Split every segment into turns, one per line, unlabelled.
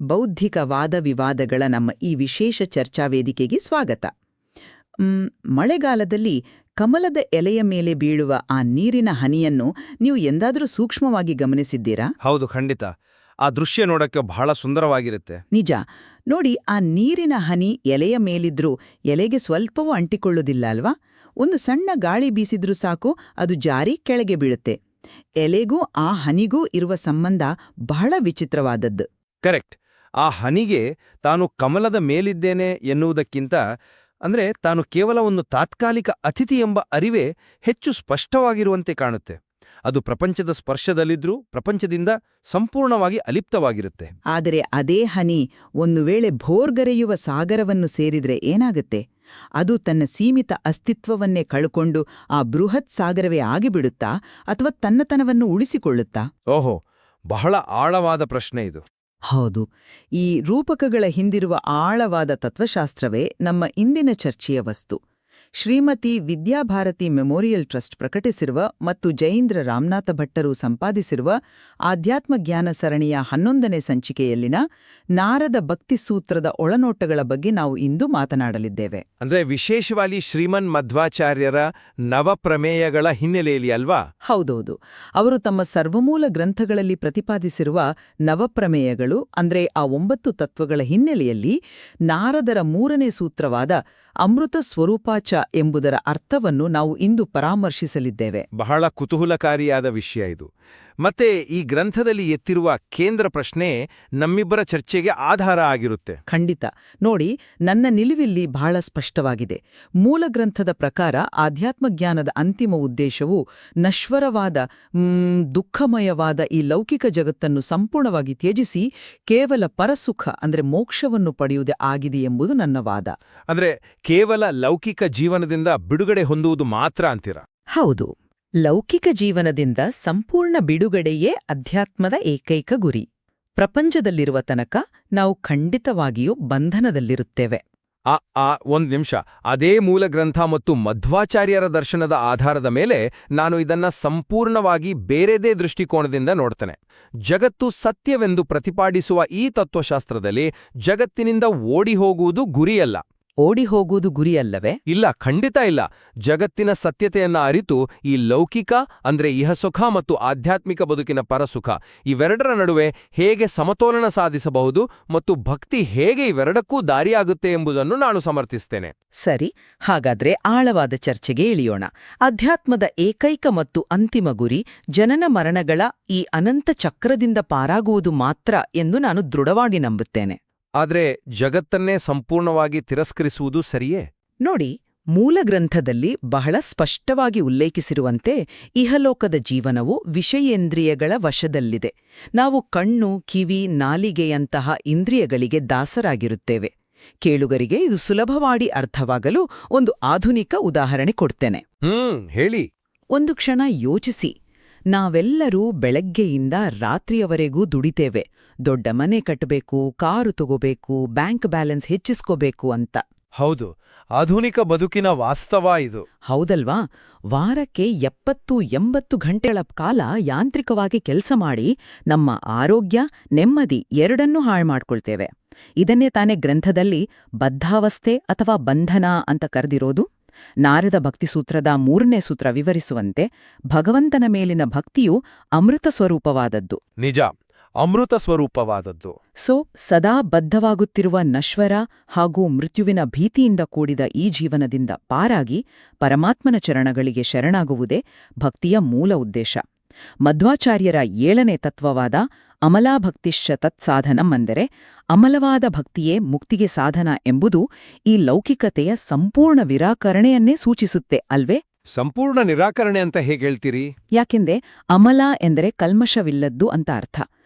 ಬೌದ್ಧಿಕ ವಾದ-ವಿವಾದಗಳ ನಮ್ಮ ಈ ವಿಶೇಷ ಚರ್ಚಾ ವೇದಿಕೆಗೆ ಸ್ವಾಗತ. ಮಳೆಗಾಲದಲ್ಲಿ ಕಮಲದ ಎಲೆಯ ಮೇಲೆ ಬೀಳುವ ಆ ನೀರಿನ ಹನಿಯನ್ನು ನೀವು ಎಂದಾದರೂ ಸೂಕ್ಷ್ಮವಾಗಿ ಗಮನಿಸಿದ್ದೀರಾ?
ಹೌದು, ಖಂಡಿತ. ಆ ದೃಶ್ಯ ನೋಡಕ್ಕೆ ಬಹಳ ಸುಂದರವಾಗಿರುತ್ತೆ.
ನಿಜ. ನೋಡಿ, ಆ ನೀರಿನ ಹನಿ ಎಲೆಯ ಮೇಲಿದ್ರೂ ಎಲೆಗೆ ಸ್ವಲ್ಪವೂ ಅಂಟಿಕೊಳ್ಳೋದಿಲ್ಲ ಅಲ್ವಾ? ಒಂದು ಸಣ್ಣ ಗಾಳಿ ಬೀಸಿದ್ರೂ ಸಾಕು, ಅದು ಜಾರಿ ಕೆಳಗೆ ಬೀಳುತ್ತೆ. ಎಲೆಗೂ ಆ ಹನಿಗೂ ಇರುವ ಸಂಬಂಧ ಬಹಳ ವಿಚಿತ್ರವಾದದ್ದು.
ಕರೆಕ್ಟ್. ಆ ಹನಿಗೆ ತಾನು ಕಮಲದ ಮೇಲಿದ್ದೇನೆ ಎನ್ನುವುದಕ್ಕಿಂತ ತಾನು ಕೇವಲ ಒಂದು ತಾತ್ಕಾಲಿಕ ಅತಿಥಿ ಎಂಬ ಅರಿವೇ ಹೆಚ್ಚು ಸ್ಪಷ್ಟವಾಗಿರುವಂತೆ ಕಾಣುತ್ತೆ. ಅದು ಪ್ರಪಂಚದ ಸ್ಪರ್ಶದಲ್ಲಿದ್ರೂ ಪ್ರಪಂಚದಿಂದ ಸಂಪೂರ್ಣವಾಗಿ ಅಲಿಪ್ತವಾಗಿರುತ್ತೆ.
ಆದರೆ ಅದೇ ಹನಿ ಒಂದು ವೇಳೆ ಭೋರ್ಗರೆಯುವ ಸಾಗರವನ್ನು ಸೇರಿದ್ರೆ ಏನಾಗುತ್ತೆ? ಅದು ತನ್ನ ಸೀಮಿತ ಅಸ್ತಿತ್ವವನ್ನೇ ಕಳ್ಕೊಂಡು ಆ ಬೃಹತ್ ಸಾಗರವೇ ಆಗಿಬಿಡುತ್ತಾ ಅಥವಾ ತನ್ನತನವನ್ನು ಉಳಿಸಿಕೊಳ್ಳುತ್ತಾ?
ಓಹೋ, ಬಹಳ ಆಳವಾದ ಪ್ರಶ್ನೆ ಇದು.
ಹೌದು. ಈ ರೂಪಕಗಳ ಹಿಂದಿರುವ ಆಳವಾದ ತತ್ವಶಾಸ್ತ್ರವೇ ನಮ್ಮ ಇಂದಿನ ಚರ್ಚೆಯ ವಸ್ತು. ಶ್ರೀಮತಿ ವಿದ್ಯಾಭಾರತಿ ಮೆಮೋರಿಯಲ್ ಟ್ರಸ್ಟ್ ಪ್ರಕಟಿಸಿರುವ ಮತ್ತು ಜಯೀಂದ್ರ ರಾಮನಾಥ ಭಟ್ಟರು ಸಂಪಾದಿಸಿರುವ ಆಧ್ಯಾತ್ಮ ಜ್ಞಾನ ಸರಣಿಯ 11ನೇ ಸಂಚಿಕೆಯಲ್ಲಿನ ನಾರದ ಭಕ್ತಿ ಸೂತ್ರದ ಒಳನೋಟಗಳ ಬಗ್ಗೆ ನಾವು ಇಂದು ಮಾತನಾಡಲಿದ್ದೇವೆ.
ವಿಶೇಷವಾಗಿ ಶ್ರೀಮನ್ ಮಧ್ವಾಚಾರ್ಯರ ನವಪ್ರಮೇಯಗಳ ಹಿನ್ನೆಲೆಯಲ್ಲಿ ಅಲ್ವಾ?
ಹೌದೌದು. ಅವರು ತಮ್ಮ ಸರ್ವಮೂಲ ಗ್ರಂಥಗಳಲ್ಲಿ ಪ್ರತಿಪಾದಿಸಿರುವ ನವಪ್ರಮೇಯಗಳು ಆ 9 ತತ್ವಗಳ ಹಿನ್ನೆಲೆಯಲ್ಲಿ ನಾರದರ 3ನೇ ಸೂತ್ರವಾದ ಅಮೃತ ಸ್ವರೂಪಾಚ ಎಂಬುದರ ಅರ್ಥವನ್ನು ನಾವು ಇಂದು ಪರಾಮರ್ಶಿಸಲಿದ್ದೇವೆ.
ಬಹಳ ಕುತೂಹಲಕಾರಿಯಾದ ವಿಷಯ ಇದು. ಮತ್ತೆ ಈ ಗ್ರಂಥದಲ್ಲಿ ಎತ್ತಿರುವ ಕೇಂದ್ರ ಪ್ರಶ್ನೆ ನಮ್ಮಿಬ್ಬರ ಚರ್ಚೆಗೆ ಆಧಾರ ಆಗಿರುತ್ತೆ.
ಖಂಡಿತ. ನೋಡಿ, ನನ್ನ ನಿಲುವಿಲ್ಲಿ ಬಹಳ ಸ್ಪಷ್ಟವಾಗಿದೆ. ಮೂಲ ಗ್ರಂಥದ ಪ್ರಕಾರ ಆಧ್ಯಾತ್ಮಜ್ಞಾನದ ಅಂತಿಮ ಉದ್ದೇಶವು ನಶ್ವರವಾದ ದುಃಖಮಯವಾದ ಈ ಲೌಕಿಕ ಜಗತ್ತನ್ನು ಸಂಪೂರ್ಣವಾಗಿ ತ್ಯಜಿಸಿ ಕೇವಲ ಪರಸುಖ ಮೋಕ್ಷವನ್ನು ಪಡೆಯುವುದೇ ಆಗಿದೆ ಎಂಬುದು ನನ್ನ ವಾದ.
ಕೇವಲ ಲೌಕಿಕ ಜೀವನದಿಂದ ಬಿಡುಗಡೆ ಹೊಂದುವುದು ಮಾತ್ರ ಅಂತೀರ?
ಹೌದು. ಲೌಕಿಕ ಜೀವನದಿಂದ ಸಂಪೂರ್ಣ ಬಿಡುಗಡೆಯೇ ಅಧ್ಯಾತ್ಮದ ಏಕೈಕ ಗುರಿ. ಪ್ರಪಂಚದಲ್ಲಿರುವ ತನಕ ನಾವು ಖಂಡಿತವಾಗಿಯೂ ಬಂಧನದಲ್ಲಿರುತ್ತೇವೆ.
ಒಂದು ನಿಮಿಷ. ಅದೇ ಮೂಲ ಗ್ರಂಥ ಮತ್ತು ಮಧ್ವಾಚಾರ್ಯರ ದರ್ಶನದ ಆಧಾರದ ಮೇಲೆ ನಾನು ಇದನ್ನ ಸಂಪೂರ್ಣವಾಗಿ ಬೇರೆದೇ ದೃಷ್ಟಿಕೋನದಿಂದ ನೋಡ್ತೇನೆ. ಜಗತ್ತು ಸತ್ಯವೆಂದು ಪ್ರತಿಪಾದಿಸುವ ಈ ತತ್ವಶಾಸ್ತ್ರದಲ್ಲಿ ಜಗತ್ತಿನಿಂದ ಓಡಿ ಹೋಗುವುದು ಗುರಿಯಲ್ಲ.
ಓಡಿ ಹೋಗುವುದು ಗುರಿಯಲ್ಲವೇ?
ಇಲ್ಲ, ಖಂಡಿತ ಇಲ್ಲ. ಜಗತ್ತಿನ ಸತ್ಯತೆಯನ್ನ ಅರಿತು ಈ ಲೌಕಿಕ ಇಹಸುಖ ಮತ್ತು ಆಧ್ಯಾತ್ಮಿಕ ಬದುಕಿನ ಪರಸುಖ ಇವೆರಡರ ನಡುವೆ ಹೇಗೆ ಸಮತೋಲನ ಸಾಧಿಸಬಹುದು ಮತ್ತು ಭಕ್ತಿ ಹೇಗೆ ಇವೆರಡಕ್ಕೂ ದಾರಿಯಾಗುತ್ತೆ ಎಂಬುದನ್ನು ನಾನು ಸಮರ್ಥಿಸ್ತೇನೆ.
ಸರಿ, ಹಾಗಾದ್ರೆ ಆಳವಾದ ಚರ್ಚೆಗೆ ಇಳಿಯೋಣ. ಅಧ್ಯಾತ್ಮದ ಏಕೈಕ ಮತ್ತು ಅಂತಿಮ ಗುರಿ ಜನನ ಮರಣಗಳ ಈ ಅನಂತ ಚಕ್ರದಿಂದ ಪಾರಾಗುವುದು ಮಾತ್ರ ಎಂದು ನಾನು ದೃಢವಾಗಿ ನಂಬುತ್ತೇನೆ.
ಆದ್ರೆ ಜಗತ್ತನ್ನೇ ಸಂಪೂರ್ಣವಾಗಿ ತಿರಸ್ಕರಿಸುವುದು ಸರಿಯೇ?
ನೋಡಿ, ಮೂಲ ಗ್ರಂಥದಲ್ಲಿ ಬಹಳ ಸ್ಪಷ್ಟವಾಗಿ ಉಲ್ಲೇಖಿಸಿರುವಂತೆ ಇಹಲೋಕದ ಜೀವನವು ವಿಷಯೇಂದ್ರಿಯಗಳ ವಶದಲ್ಲಿದೆ. ನಾವು ಕಣ್ಣು, ಕಿವಿ, ನಾಲಿಗೆಯಂತಹ ಇಂದ್ರಿಯಗಳಿಗೆ ದಾಸರಾಗಿರುತ್ತೇವೆ. ಕೇಳುಗರಿಗೆ ಇದು ಸುಲಭವಾಗಿ ಅರ್ಥವಾಗಲು ಒಂದು ಆಧುನಿಕ ಉದಾಹರಣೆ ಕೊಡ್ತೇನೆ.
ಹೇಳಿ.
ಒಂದು ಕ್ಷಣ ಯೋಚಿಸಿ. ನಾವೆಲ್ಲರೂ ಬೆಳಗ್ಗೆಯಿಂದ ರಾತ್ರಿಯವರೆಗೂ ದುಡಿತೇವೆ. ದೊಡ್ಡ ಮನೆ ಕಟ್ಟಬೇಕು, ಕಾರು ತಗೋಬೇಕು, ಬ್ಯಾಂಕ್ ಬ್ಯಾಲೆನ್ಸ್ ಹೆಚ್ಚಿಸ್ಕೋಬೇಕು ಅಂತ.
ಹೌದು, ಆಧುನಿಕ ಬದುಕಿನ ವಾಸ್ತವ ಇದು.
ಹೌದಲ್ವಾ? ವಾರಕ್ಕೆ 70-80 ಗಂಟೆಗಳ ಕಾಲ ಯಾಂತ್ರಿಕವಾಗಿ ಕೆಲಸ ಮಾಡಿ ನಮ್ಮ ಆರೋಗ್ಯ, ನೆಮ್ಮದಿ ಎರಡನ್ನೂ ಹಾಳು ಮಾಡ್ಕೊಳ್ತೇವೆ. ಇದನ್ನೇ ತಾನೇ ಗ್ರಂಥದಲ್ಲಿ ಬದ್ಧಾವಸ್ಥೆ ಅಥವಾ ಬಂಧನ ಅಂತ ಕರೆದಿರೋದು. ನಾರದ ಭಕ್ತಿಸೂತ್ರದ 3ನೇ ಸೂತ್ರ ವಿವರಿಸುವಂತೆ ಭಗವಂತನ ಮೇಲಿನ ಭಕ್ತಿಯು ಅಮೃತ ಸ್ವರೂಪವಾದದ್ದು.
ನಿಜ, ಅಮೃತ ಸ್ವರೂಪವಾದದ್ದು.
ಸದಾ ಬದ್ಧವಾಗುತ್ತಿರುವ ನಶ್ವರ ಹಾಗೂ ಮೃತ್ಯುವಿನ ಭೀತಿಯಿಂದ ಕೂಡಿದ ಈ ಜೀವನದಿಂದ ಪಾರಾಗಿ ಪರಮಾತ್ಮನ ಚರಣಗಳಿಗೆ ಶರಣಾಗುವುದೇ ಭಕ್ತಿಯ ಮೂಲ ಉದ್ದೇಶ. ಮಧ್ವಾಚಾರ್ಯರ 7ನೇ ತತ್ವವಾದ ಅಮಲಾಭಕ್ತಿಶ್ಚ ತತ್ಸಾಧನಂ ಅಮಲವಾದ ಭಕ್ತಿಯೇ ಮುಕ್ತಿಗೆ ಸಾಧನ ಎಂಬುದು ಈ ಲೌಕಿಕತೆಯ ಸಂಪೂರ್ಣ ನಿರಾಕರಣೆಯನ್ನೇ ಸೂಚಿಸುತ್ತೆ ಅಲ್ವೇ?
ಸಂಪೂರ್ಣ ನಿರಾಕರಣೆ ಅಂತ ಹೇಗೆ ಹೇಳ್ತೀರಿ?
ಯಾಕೆಂದ್ರೆ ಅಮಲ ಎಂದರೆ ಕಲ್ಮಶವಿಲ್ಲದ್ದು ಅಂತ ಅರ್ಥ.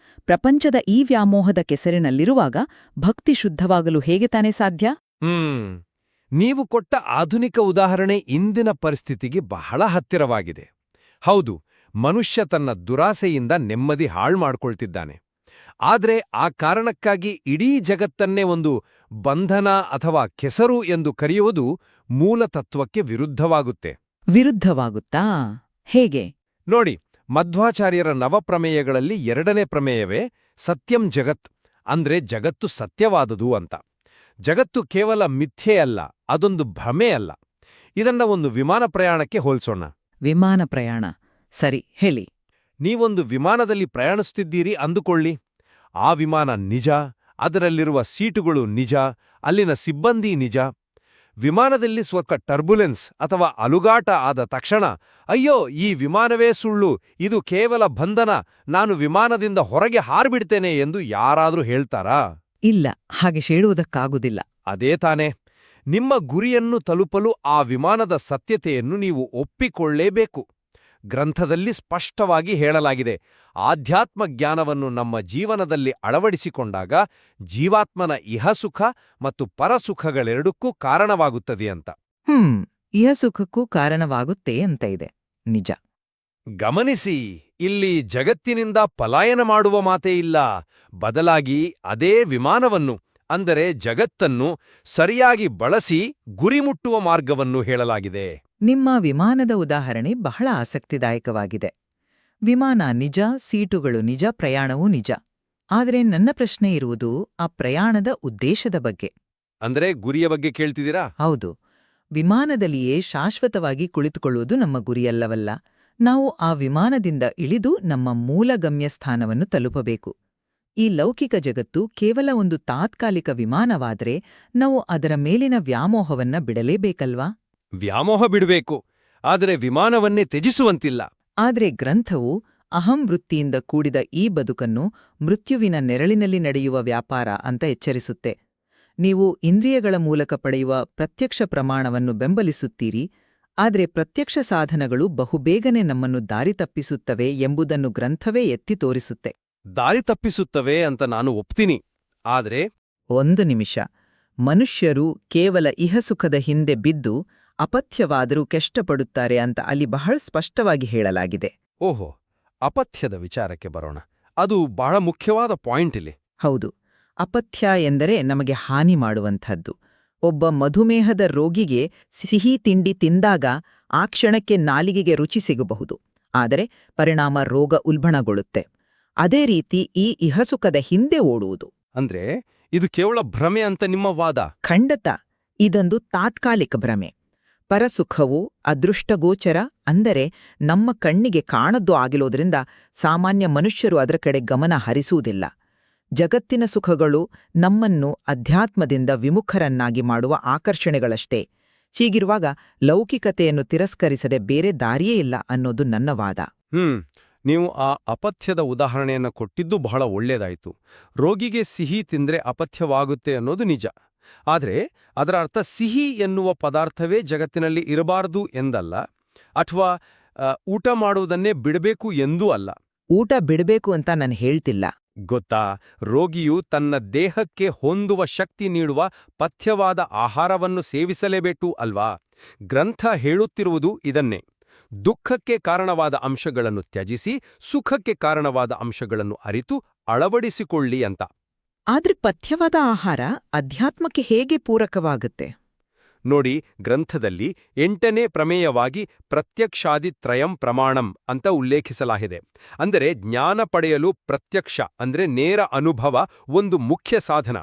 ಪ್ರಪಂಚದ ಈ ವ್ಯಾಮೋಹದ ಕೆಸರಿನಲ್ಲಿರುವಾಗ ಭಕ್ತಿ ಶುದ್ಧವಾಗಲು ಹೇಗೆ ತಾನೇ ಸಾಧ್ಯ?
ನೀವು ಕೊಟ್ಟ ಆಧುನಿಕ ಉದಾಹರಣೆ ಇಂದಿನ ಪರಿಸ್ಥಿತಿಗೆ ಬಹಳ ಹತ್ತಿರವಾಗಿದೆ. ಹೌದು, ಮನುಷ್ಯ ತನ್ನ ದುರಾಸೆಯಿಂದ ನೆಮ್ಮದಿ ಹಾಳು ಮಾಡ್ಕೊಳ್ತಿದ್ದಾನೆ. ಆದ್ರೆ ಆ ಕಾರಣಕ್ಕಾಗಿ ಇಡೀ ಜಗತ್ತನ್ನೇ ಒಂದು ಬಂಧನ ಅಥವಾ ಕೆಸರು ಎಂದು ಕರೆಯುವುದು ಮೂಲ ತತ್ವಕ್ಕೆ ವಿರುದ್ಧವಾಗುತ್ತೆ.
ವಿರುದ್ಧವಾಗುತ್ತಾ? ಹೇಗೆ?
ನೋಡಿ, ಮಧ್ವಾಚಾರ್ಯರ ನವಪ್ರಮೇಯಗಳಲ್ಲಿ 2ನೇ ಪ್ರಮೇಯವೇ ಸತ್ಯಂ ಜಗತ್ ಅಂದ್ರೆ ಜಗತ್ತು ಸತ್ಯವಾದುದು ಅಂತ. ಜಗತ್ತು ಕೇವಲ ಮಿಥ್ಯೆಯಲ್ಲ, ಅದೊಂದು ಭ್ರಮೆ ಅಲ್ಲ. ಇದನ್ನ ಒಂದು ವಿಮಾನ ಪ್ರಯಾಣಕ್ಕೆ ಹೋಲ್ಸೋಣ.
ವಿಮಾನ ಪ್ರಯಾಣ. ಸರಿ, ಹೇಳಿ.
ನೀವೊಂದು ವಿಮಾನದಲ್ಲಿ ಪ್ರಯಾಣಿಸುತ್ತಿದ್ದೀರಿ ಅಂದುಕೊಳ್ಳಿ. ಆ ವಿಮಾನ ನಿಜ, ಅದರಲ್ಲಿರುವ ಸೀಟುಗಳು ನಿಜ, ಅಲ್ಲಿನ ಸಿಬ್ಬಂದಿ ನಿಜ. ವಿಮಾನದಲ್ಲಿ ಸ್ವಲ್ಪ ಟರ್ಬುಲೆನ್ಸ್ ಅಥವಾ ಅಲುಗಾಟ ಆದ ತಕ್ಷಣ, ಅಯ್ಯೋ, ಈ ವಿಮಾನವೇ ಸುಳ್ಳು, ಇದು ಕೇವಲ ಬಂಧನ, ನಾನು ವಿಮಾನದಿಂದ ಹೊರಗೆ ಹಾರ್ಬಿಡ್ತೇನೆ ಎಂದು ಯಾರಾದ್ರೂ ಹೇಳ್ತಾರಾ?
ಇಲ್ಲ, ಹಾಗೆ ಹೇಳುವುದಕ್ಕಾಗುವುದಿಲ್ಲ.
ಅದೇ ತಾನೇ. ನಿಮ್ಮ ಗುರಿಯನ್ನು ತಲುಪಲು ಆ ವಿಮಾನದ ಸತ್ಯತೆಯನ್ನು ನೀವು ಒಪ್ಪಿಕೊಳ್ಳೇಬೇಕು. ಗ್ರಂಥದಲ್ಲಿ ಸ್ಪಷ್ಟವಾಗಿ ಹೇಳಲಾಗಿದೆ, ಆಧ್ಯಾತ್ಮ ಜ್ಞಾನವನ್ನು ನಮ್ಮ ಜೀವನದಲ್ಲಿ ಅಳವಡಿಸಿಕೊಂಡಾಗ ಜೀವಾತ್ಮನ ಇಹಸುಖ ಮತ್ತು ಪರಸುಖಗಳೆರಡಕ್ಕೂ ಕಾರಣವಾಗುತ್ತದೆ ಅಂತ.
ಇಹಸುಖಕ್ಕೂ ಕಾರಣವಾಗುತ್ತೆ ಅಂತ ಇದೆ. ನಿಜ.
ಗಮನಿಸಿ, ಇಲ್ಲಿ ಜಗತ್ತಿನಿಂದ ಪಲಾಯನ ಮಾಡುವ ಮಾತೇ ಇಲ್ಲ. ಬದಲಾಗಿ ಅದೇ ವಿಮಾನವನ್ನು, ಅಂದರೆ ಜಗತ್ತನ್ನು ಸರಿಯಾಗಿ ಬಳಸಿ ಗುರಿ ಮುಟ್ಟುವ ಮಾರ್ಗವನ್ನು ಹೇಳಲಾಗಿದೆ.
ನಿಮ್ಮ ವಿಮಾನದ ಉದಾಹರಣೆ ಬಹಳ ಆಸಕ್ತಿದಾಯಕವಾಗಿದೆ. ವಿಮಾನ ನಿಜ, ಸೀಟುಗಳು ನಿಜ, ಪ್ರಯಾಣವೂ ನಿಜ. ಆದರೆ ನನ್ನ ಪ್ರಶ್ನೆ ಇರುವುದು ಆ ಪ್ರಯಾಣದ ಉದ್ದೇಶದ ಬಗ್ಗೆ.
ಅಂದ್ರೆ ಗುರಿಯ ಬಗ್ಗೆ ಕೇಳ್ತಿದ್ದೀರಾ?
ಹೌದು. ವಿಮಾನದಲ್ಲಿಯೇ ಶಾಶ್ವತವಾಗಿ ಕುಳಿತುಕೊಳ್ಳುವುದು ನಮ್ಮ ಗುರಿಯಲ್ಲವಲ್ಲ. ನಾವು ಆ ವಿಮಾನದಿಂದ ಇಳಿದು ನಮ್ಮ ಮೂಲ ಗಮ್ಯಸ್ಥಾನವನ್ನು ತಲುಪಬೇಕು. ಈ ಲೌಕಿಕ ಜಗತ್ತು ಕೇವಲ ಒಂದು ತಾತ್ಕಾಲಿಕ ವಿಮಾನವಾದರೆ ನಾವು ಅದರ ಮೇಲಿನ ವ್ಯಾಮೋಹವನ್ನ ಬಿಡಲೇಬೇಕಲ್ವಾ?
ವ್ಯಾಮೋಹ ಬಿಡಬೇಕು, ಆದರೆ ವಿಮಾನವನ್ನೇ ತ್ಯಜಿಸುವಂತಿಲ್ಲ.
ಆದರೆ ಗ್ರಂಥವು ಅಹಂ ವೃತ್ತಿಯಿಂದ ಕೂಡಿದ ಈ ಬದುಕನ್ನು ಮೃತ್ಯುವಿನ ನೆರಳಿನಲ್ಲಿ ನಡೆಯುವ ವ್ಯಾಪಾರ ಅಂತ ಎಚ್ಚರಿಸುತ್ತೆ. ನೀವು ಇಂದ್ರಿಯಗಳ ಮೂಲಕ ಪಡೆಯುವ ಪ್ರತ್ಯಕ್ಷ ಪ್ರಮಾಣವನ್ನು ಬೆಂಬಲಿಸುತ್ತೀರಿ, ಆದರೆ ಪ್ರತ್ಯಕ್ಷ ಸಾಧನಗಳು ಬಹುಬೇಗನೆ ನಮ್ಮನ್ನು ದಾರಿ ತಪ್ಪಿಸುತ್ತವೆ ಎಂಬುದನ್ನು ಗ್ರಂಥವೇ ಎತ್ತಿ ತೋರಿಸುತ್ತೆ.
ದಾರಿ ತಪ್ಪಿಸುತ್ತವೆ ಅಂತ ನಾನು ಒಪ್ತೀನಿ, ಆದ್ರೆ
ಒಂದು ನಿಮಿಷ. ಮನುಷ್ಯರು ಕೇವಲ ಇಹಸುಖದ ಹಿಂದೆ ಬಿದ್ದು ಅಪಥ್ಯವಾದರೂ ಕಷ್ಟಪಡುತ್ತಾರೆ ಅಂತ ಅಲ್ಲಿ ಬಹಳ ಸ್ಪಷ್ಟವಾಗಿ ಹೇಳಲಾಗಿದೆ.
ಓಹೋ, ಅಪಥ್ಯದ ವಿಚಾರಕ್ಕೆ ಬರೋಣ. ಅದು ಬಹಳ ಮುಖ್ಯವಾದ ಪಾಯಿಂಟ್ ಇಲ್ಲಿ.
ಹೌದು. ಅಪಥ್ಯ ಎಂದರೆ ನಮಗೆ ಹಾನಿ ಮಾಡುವಂಥದ್ದು. ಒಬ್ಬ ಮಧುಮೇಹದ ರೋಗಿಗೆ ಸಿಹಿ ತಿಂಡಿ ತಿಂದಾಗ ಆ ಕ್ಷಣಕ್ಕೆ ನಾಲಿಗೆಗೆ ರುಚಿ ಸಿಗಬಹುದು, ಆದರೆ ಪರಿಣಾಮ ರೋಗ ಉಲ್ಬಣಗೊಳ್ಳುತ್ತೆ. ಅದೇ ರೀತಿ ಈ ಇಹಸುಖದ ಹಿಂದೆ ಓಡುವುದು.
ಅಂದ್ರೆ ಇದು ಕೇವಲ ಭ್ರಮೆ ಅಂತ ನಿಮ್ಮ ವಾದ?
ಖಂಡಿತ. ಇದೊಂದು ತಾತ್ಕಾಲಿಕ ಭ್ರಮೆ. ಪರಸುಖವು ಅದೃಷ್ಟಗೋಚರ, ಅಂದರೆ ನಮ್ಮ ಕಣ್ಣಿಗೆ ಕಾಣದ್ದು ಆಗಿರೋದ್ರಿಂದ ಸಾಮಾನ್ಯ ಮನುಷ್ಯರು ಅದರ ಕಡೆ ಗಮನ ಹರಿಸುವುದಿಲ್ಲ. ಜಗತ್ತಿನ ಸುಖಗಳು ನಮ್ಮನ್ನು ಅಧ್ಯಾತ್ಮದಿಂದ ವಿಮುಖರನ್ನಾಗಿ ಮಾಡುವ ಆಕರ್ಷಣೆಗಳಷ್ಟೇ. ಹೀಗಿರುವಾಗ ಲೌಕಿಕತೆಯನ್ನು ತಿರಸ್ಕರಿಸದೆ ಬೇರೆ ದಾರಿಯೇ ಇಲ್ಲ ಅನ್ನೋದು ನನ್ನ ವಾದ.
ನೀವು ಆ ಅಪಥ್ಯದ ಉದಾಹರಣೆಯನ್ನು ಕೊಟ್ಟಿದ್ದು ಬಹಳ ಒಳ್ಳೆಯದಾಯಿತು. ರೋಗಿಗೆ ಸಿಹಿ ತಿಂದ್ರೆ ಅಪಥ್ಯವಾಗುತ್ತೆ ಅನ್ನೋದು ನಿಜ. ಆದರೆ ಅದರ ಅರ್ಥ ಸಿಹಿ ಎನ್ನುವ ಪದಾರ್ಥವೇ ಜಗತ್ತಿನಲ್ಲಿ ಇರಬಾರದು ಎಂದಲ್ಲ, ಅಥವಾ ಊಟ ಮಾಡುವುದನ್ನೇ ಬಿಡಬೇಕು ಎಂದೂ ಅಲ್ಲ.
ಊಟ ಬಿಡಬೇಕು ಅಂತ ನಾನು ಹೇಳ್ತಿಲ್ಲ.
ಗೊತ್ತಾ, ರೋಗಿಯು ತನ್ನ ದೇಹಕ್ಕೆ ಹೊಂದುವ ಶಕ್ತಿ ನೀಡುವ ಪಥ್ಯವಾದ ಆಹಾರವನ್ನು ಸೇವಿಸಲೇಬೇಕು ಅಲ್ವಾ? ಗ್ರಂಥ ಹೇಳುತ್ತಿರುವುದು ಇದನ್ನೇ. ದುಃಖಕ್ಕೆ ಕಾರಣವಾದ ಅಂಶಗಳನ್ನು ತ್ಯಜಿಸಿ ಸುಖಕ್ಕೆ ಕಾರಣವಾದ ಅಂಶಗಳನ್ನು ಅರಿತು ಅಳವಡಿಸಿಕೊಳ್ಳಿ ಅಂತ.
ಆದ್ರೆ ಪಥ್ಯವಾದ ಆಹಾರ ಅಧ್ಯಾತ್ಮಕ್ಕೆ ಹೇಗೆ ಪೂರಕವಾಗುತ್ತೆ?
ನೋಡಿ, ಗ್ರಂಥದಲ್ಲಿ 8ನೇ ಪ್ರಮೇಯವಾಗಿ ಪ್ರತ್ಯಕ್ಷಾದಿತ್ರಯಂ ಪ್ರಮಾಣಂ ಅಂತ ಉಲ್ಲೇಖಿಸಲಾಗಿದೆ. ಅಂದರೆ ಜ್ಞಾನ ಪಡೆಯಲು ಪ್ರತ್ಯಕ್ಷ ಅಂದ್ರೆ ನೇರ ಅನುಭವ ಒಂದು ಮುಖ್ಯ ಸಾಧನ.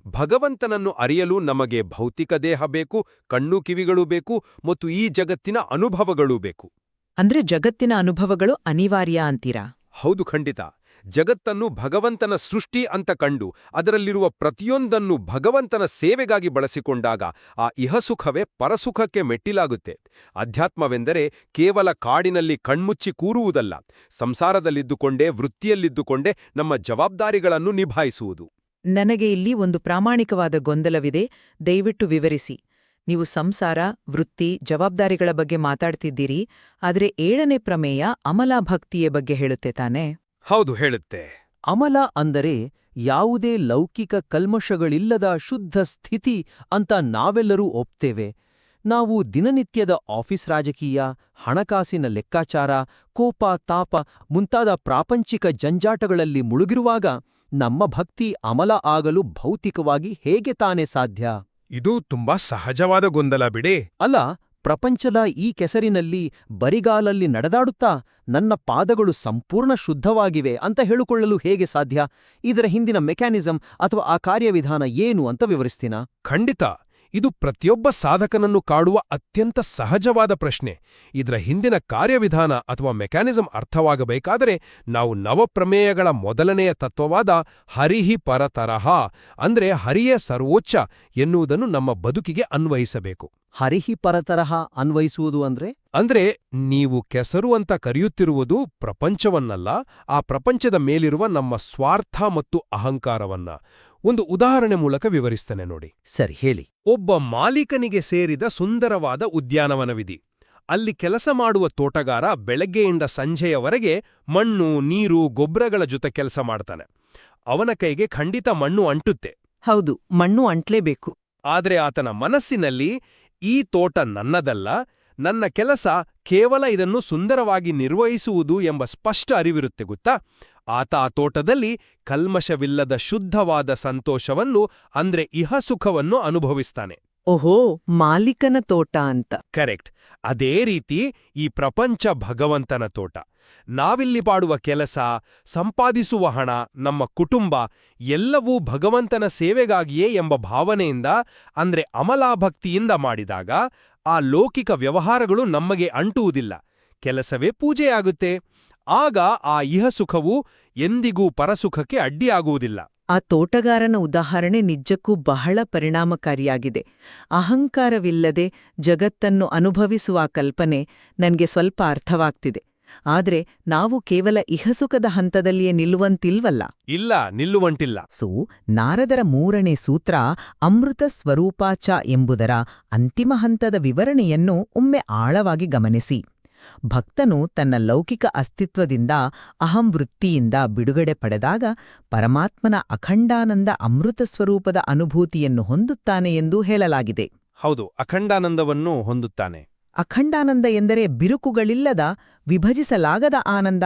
ಭಗವಂತನನ್ನು ಅರಿಯಲು ನಮಗೆ ಭೌತಿಕ ದೇಹ ಬೇಕು, ಕಣ್ಣು ಕಿವಿಗಳು ಬೇಕು, ಮತ್ತು ಈ ಜಗತ್ತಿನ ಅನುಭವಗಳೂ ಬೇಕು.
ಅಂದ್ರೆ ಜಗತ್ತಿನ ಅನುಭವಗಳು ಅನಿವಾರ್ಯ ಅಂತೀರಾ?
ಹೌದು, ಖಂಡಿತ. ಜಗತ್ತನ್ನು ಭಗವಂತನ ಸೃಷ್ಟಿ ಅಂತ ಕಂಡು ಅದರಲ್ಲಿರುವ ಪ್ರತಿಯೊಂದನ್ನು ಭಗವಂತನ ಸೇವೆಗಾಗಿ ಬಳಸಿಕೊಂಡಾಗ ಆ ಇಹಸುಖವೇ ಪರಸುಖಕ್ಕೆ ಮೆಟ್ಟಿಲಾಗುತ್ತೆ. ಅಧ್ಯಾತ್ಮವೆಂದರೆ ಕೇವಲ ಕಾಡಿನಲ್ಲಿ ಕಣ್ಮುಚ್ಚಿ ಕೂರುವುದಲ್ಲ, ಸಂಸಾರದಲ್ಲಿದ್ದುಕೊಂಡೇ ವೃತ್ತಿಯಲ್ಲಿದ್ದುಕೊಂಡೇ ನಮ್ಮ ಜವಾಬ್ದಾರಿಗಳನ್ನು ನಿಭಾಯಿಸುವುದು.
ನನಗೆ ಇಲ್ಲಿ ಒಂದು ಪ್ರಾಮಾಣಿಕವಾದ ಗೊಂದಲವಿದೆ, ದಯವಿಟ್ಟು ವಿವರಿಸಿ. ನೀವು ಸಂಸಾರ, ವೃತ್ತಿ, ಜವಾಬ್ದಾರಿಗಳ ಬಗ್ಗೆ ಮಾತಾಡ್ತಿದ್ದೀರಿ, ಆದರೆ 7ನೇ ಪ್ರಮೇಯ ಅಮಲ ಭಕ್ತಿಯ ಬಗ್ಗೆ ಹೇಳುತ್ತೆ ತಾನೇ?
ಹೌದು, ಹೇಳುತ್ತೆ.
ಅಮಲ ಅಂದರೆ ಯಾವುದೇ ಲೌಕಿಕ ಕಲ್ಮಶಗಳಿಲ್ಲದ ಶುದ್ಧ ಸ್ಥಿತಿ ಅಂತ ನಾವೆಲ್ಲರೂ ಒಪ್ತೇವೆ. ನಾವು ದಿನನಿತ್ಯದ ಆಫೀಸ್ ರಾಜಕೀಯ, ಹಣಕಾಸಿನ ಲೆಕ್ಕಾಚಾರ, ಕೋಪ, ತಾಪ ಮುಂತಾದ ಪ್ರಾಪಂಚಿಕ ಜಂಜಾಟಗಳಲ್ಲಿ ಮುಳುಗಿರುವಾಗ ನಮ್ಮ ಭಕ್ತಿ ಅಮಲ ಆಗಲು ಭೌತಿಕವಾಗಿ ಹೇಗೆ ತಾನೇ ಸಾಧ್ಯ?
ಇದು ತುಂಬಾ ಸಹಜವಾದ ಗೊಂದಲ ಬಿಡಿ.
ಅಲ್ಲ, ಪ್ರಪಂಚದ ಈ ಕೆಸರಿನಲ್ಲಿ ಬರಿಗಾಲಲ್ಲಿ ನಡೆದಾಡುತ್ತಾ ನನ್ನ ಪಾದಗಳು ಸಂಪೂರ್ಣ ಶುದ್ಧವಾಗಿವೆ ಅಂತ ಹೇಳಿಕೊಳ್ಳಲು ಹೇಗೆ ಸಾಧ್ಯ? ಇದರ ಹಿಂದಿನ ಮೆಕ್ಯಾನಿಸಂ ಅಥವಾ ಆ ಕಾರ್ಯವಿಧಾನ ಏನು ಅಂತ ವಿವರಿಸ್ತೀನಾ?
ಖಂಡಿತ. ಇದು ಪ್ರತಿಯೊಬ್ಬ ಸಾಧಕನನ್ನು ಕಾಡುವ ಅತ್ಯಂತ ಸಹಜವಾದ ಪ್ರಶ್ನೆ. ಇದರ ಹಿಂದಿನ ಕಾರ್ಯವಿಧಾನ ಅಥವಾ ಮೆಕ್ಯಾನಿಸಂ ಅರ್ಥವಾಗಬೇಕಾದರೆ ನಾವು ನವಪ್ರಮೇಯಗಳ ಮೊದಲನೆಯ ತತ್ವವಾದ ಹರಿಹಿ ಪರತರಹ ಅಂದ್ರೆ ಹರಿಯೇ ಸರ್ವೋಚ್ಚ ಎನ್ನುವುದನ್ನು ನಮ್ಮ ಬದುಕಿಗೆ ಅನ್ವಯಿಸಬೇಕು.
ಹರಿಹಿ ಪರತರಹ ಅನ್ವಯಿಸುವುದು
ಅಂದ್ರೆ ನೀವು ಕೆಸರು ಅಂತ ಕರೆಯುತ್ತಿರುವುದು ಪ್ರಪಂಚವನ್ನಲ್ಲ, ಆ ಪ್ರಪಂಚದ ಮೇಲಿರುವ ನಮ್ಮ ಸ್ವಾರ್ಥ ಮತ್ತು ಅಹಂಕಾರವನ್ನ. ಒಂದು ಉದಾಹರಣೆ ಮೂಲಕ ವಿವರಿಸ್ತೇನೆ ನೋಡಿ.
ಸರಿ, ಹೇಳಿ.
ಒಬ್ಬ ಮಾಲೀಕನಿಗೆ ಸೇರಿದ ಸುಂದರವಾದ ಉದ್ಯಾನವನವಿದೆ. ಅಲ್ಲಿ ಕೆಲಸ ಮಾಡುವ ತೋಟಗಾರ ಬೆಳಗ್ಗೆಯಿಂದ ಸಂಜೆಯವರೆಗೆ ಮಣ್ಣು, ನೀರು, ಗೊಬ್ಬರಗಳ ಜೊತೆ ಕೆಲಸ ಮಾಡ್ತಾನೆ. ಅವನ ಕೈಗೆ ಖಂಡಿತ ಮಣ್ಣು ಅಂಟುತ್ತೆ.
ಹೌದು, ಮಣ್ಣು ಅಂಟ್ಲೇಬೇಕು.
ಆದ್ರೆ ಆತನ ಮನಸ್ಸಿನಲ್ಲಿ ಈ ತೋಟ ನನ್ನದಲ್ಲ, ನನ್ನ ಕೆಲಸ ಕೇವಲ ಇದನ್ನು ಸುಂದರವಾಗಿ ನಿರ್ವಹಿಸುವುದು ಎಂಬ ಸ್ಪಷ್ಟ ಅರಿವಿರುತ್ತೆ ಗೊತ್ತಾ? ಆತ ಆ ತೋಟದಲ್ಲಿ ಕಲ್ಮಶವಿಲ್ಲದ ಶುದ್ಧವಾದ ಸಂತೋಷವನ್ನು ಅಂದ್ರೆ ಇಹಸುಖವನ್ನು ಅನುಭವಿಸ್ತಾನೆ.
ಓಹೋ, ಮಾಲೀಕನ ತೋಟ ಅಂತ.
ಕರೆಕ್ಟ್. ಅದೇ ರೀತಿ ಈ ಪ್ರಪಂಚ ಭಗವಂತನ ತೋಟ. ನಾವಿಲ್ಲಿ ಪಾಡುವ ಕೆಲಸ, ಸಂಪಾದಿಸುವ ಹಣ, ನಮ್ಮ ಕುಟುಂಬ ಎಲ್ಲವೂ ಭಗವಂತನ ಸೇವೆಗಾಗಿಯೇ ಎಂಬ ಭಾವನೆಯಿಂದ ಅಂದ್ರೆ ಅಮಲಾಭಕ್ತಿಯಿಂದ ಮಾಡಿದಾಗ ಆ ಲೌಕಿಕ ವ್ಯವಹಾರಗಳು ನಮಗೆ ಅಂಟುವುದಿಲ್ಲ. ಕೆಲಸವೇ ಪೂಜೆಯಾಗುತ್ತೆ. ಆಗ ಆ ಇಹಸುಖವು ಎಂದಿಗೂ ಪರಸುಖಕ್ಕೆ ಅಡ್ಡಿಯಾಗುವುದಿಲ್ಲ.
ಆ ತೋಟಗಾರನ ಉದಾಹರಣೆ ನಿಜಕ್ಕೂ ಬಹಳ ಪರಿಣಾಮಕಾರಿಯಾಗಿದೆ. ಅಹಂಕಾರವಿಲ್ಲದೆ ಜಗತ್ತನ್ನು ಅನುಭವಿಸುವ ಕಲ್ಪನೆ ನನ್ಗೆ ಸ್ವಲ್ಪ ಅರ್ಥವಾಗ್ತಿದೆ. ಆದ್ರೆ ನಾವು ಕೇವಲ ಇಹಸುಖದ ಹಂತದಲ್ಲಿಯೇ ನಿಲ್ಲುವಂತಿಲ್ವಲ್ಲ.
ಇಲ್ಲ, ನಿಲ್ಲುವಂಟಿಲ್ಲ.
ನಾರದರ 3ನೇ ಸೂತ್ರ ಅಮೃತ ಸ್ವರೂಪಾಚ ಎಂಬುದರ ಅಂತಿಮ ಹಂತದ ವಿವರಣೆಯನ್ನು ಒಮ್ಮೆ ಆಳವಾಗಿ ಗಮನಿಸಿ. ಭಕ್ತನು ತನ್ನ ಲೌಕಿಕ ಅಸ್ತಿತ್ವದಿಂದ ಅಹಂವೃತ್ತಿಯಿಂದ ಬಿಡುಗಡೆ ಪಡೆದಾಗ ಪರಮಾತ್ಮನ ಅಖಂಡಾನಂದ ಅಮೃತ ಸ್ವರೂಪದ ಅನುಭೂತಿಯನ್ನು ಹೊಂದುತ್ತಾನೆ ಎಂದು ಹೇಳಲಾಗಿದೆ.
ಹೌದು, ಅಖಂಡಾನಂದವನ್ನು ಹೊಂದುತ್ತಾನೆ.
ಅಖಂಡಾನಂದ ಎಂದರೆ ಬಿರುಕುಗಳಿಲ್ಲದ, ವಿಭಜಿಸಲಾಗದ ಆನಂದ.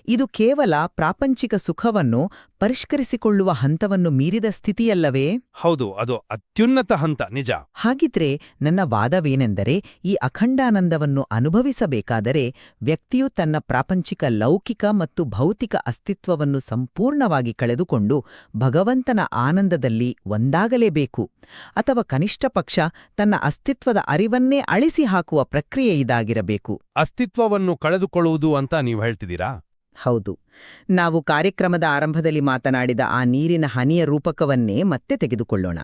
ಇದು ಕೇವಲ ಪ್ರಾಪಂಚಿಕ ಸುಖವನ್ನು ಪರಿಷ್ಕರಿಸಿಕೊಳ್ಳುವ ಹಂತವನ್ನು ಮೀರಿದ ಸ್ಥಿತಿಯಲ್ಲವೇ?
ಹೌದು, ಅದು ಅತ್ಯುನ್ನತ ಹಂತ, ನಿಜ.
ಹಾಗಿದ್ರೆ ನನ್ನ ವಾದವೇನೆಂದರೆ, ಈ ಅಖಂಡಾನಂದವನ್ನು ಅನುಭವಿಸಬೇಕಾದರೆ ವ್ಯಕ್ತಿಯು ತನ್ನ ಪ್ರಾಪಂಚಿಕ ಲೌಕಿಕ ಮತ್ತು ಭೌತಿಕ ಅಸ್ತಿತ್ವವನ್ನು ಸಂಪೂರ್ಣವಾಗಿ ಕಳೆದುಕೊಂಡು ಭಗವಂತನ ಆನಂದದಲ್ಲಿ ಒಂದಾಗಲೇಬೇಕು. ಅಥವಾ ಕನಿಷ್ಠ ಪಕ್ಷ ತನ್ನ ಅಸ್ತಿತ್ವದ ಅರಿವನ್ನೇ ಅಳಿಸಿ ಹಾಕುವ ಪ್ರಕ್ರಿಯೆ ಇದಾಗಿರಬೇಕು.
ಅಸ್ತಿತ್ವವನ್ನು ಕಳೆದುಕೊಳ್ಳುವುದು ಅಂತ ನೀವು ಹೇಳ್ತಿದ್ದೀರಾ?
ಹೌದು. ನಾವು ಕಾರ್ಯಕ್ರಮದ ಆರಂಭದಲ್ಲಿ ಮಾತನಾಡಿದ ಆ ನೀರಿನ ಹನಿಯ ರೂಪಕವನ್ನೇ ಮತ್ತೆ ತೆಗೆದುಕೊಳ್ಳೋಣ.